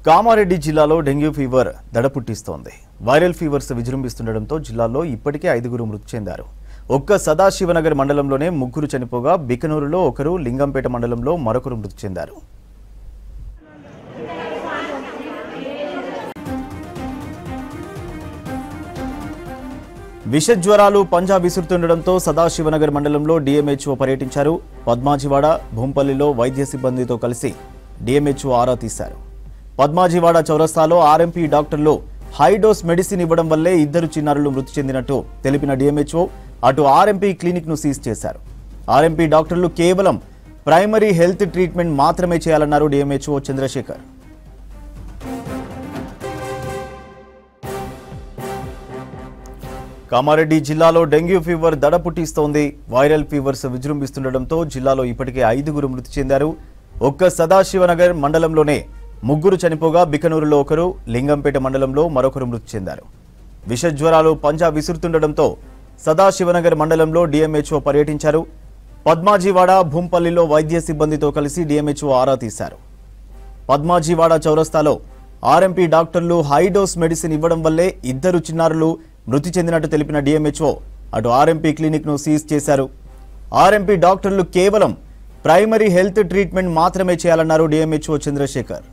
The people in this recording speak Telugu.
కామారెడ్డి జిల్లాలో డెంగ్యూ ఫీవర్ దడపుట్టిస్తోంది. వైరల్ ఫీవర్స్ విజృంభిస్తుండటంతో జిల్లాలో ఇప్పటికే 5 మృతి చెందారు. ఒక్క సదాశివనగర్ మండలంలోనే 3 చనిపోగా బికనూరులో ఒకరు, లింగంపేట మండలంలో మరొకరు మృతి చెందారు. విషజ్వరాలు పంజా విసురుతుండటంతో సదాశివనగర్ మండలంలో డిఎంహెచ్ఓ పర్యటించారు. పద్మాజివాడ, భూంపల్లిలో వైద్య సిబ్బందితో కలిసి డిఎంహెచ్ఓ ఆరా తీశారు. పద్మాజివాడ చౌరస్తాలో ఆర్ఎంపీ డాక్టర్లు హైడోస్ మెడిసిన్ ఇవ్వడం వల్లే 2 చిన్నారులు మృతి చెందినట్టు తెలిపిన డిఎంహెచ్ఓ అటు ఆర్ఎంపీ క్లినిక్ ను సీజ్ చేశారు. ఆర్ఎంపీ డాక్టర్లు కేవలం ప్రైమరీ హెల్త్ ట్రీట్మెంట్ మాత్రమే చేయాలన్నారు డిఎంహెచ్ఓ చంద్రశేఖర్. కామారెడ్డి జిల్లాలో డెంగ్యూ ఫీవర్ దడ పుట్టిస్తోంది. వైరల్ ఫీవర్స్ విజృంభిస్తుండటంతో జిల్లాలో ఇప్పటికే 5 మృతి చెందారు. ఒక్క సదాశివనగర్ మండలంలోనే 3 చనిపోగా బికనూరులో ఒకరు, లింగంపేట మండలంలో మరొకరు మృతి చెందారు. విషజ్వరాలు పంజా విసురుతుండటంతో సదాశివనగర్ మండలంలో డిఎంహెచ్ఓ పర్యటించారు. పద్మాజివాడ, భూంపల్లిలో వైద్య సిబ్బందితో కలిసి డిఎంహెచ్ఓ ఆరా తీశారు. పద్మాజివాడ చౌరస్తాలో ఆర్ఎంపీ డాక్టర్లు హైడోస్ మెడిసిన్ ఇవ్వడం వల్లే 2 చిన్నారులు మృతి చెందినట్టు తెలిపిన డిఎంహెచ్ఓ అటు ఆర్ఎంపీ క్లినిక్ ను సీజ్ చేశారు. ఆర్ఎంపీ డాక్టర్లు కేవలం ప్రైమరీ హెల్త్ ట్రీట్మెంట్ మాత్రమే చేయాలన్నారు డిఎంహెచ్ఓ చంద్రశేఖర్.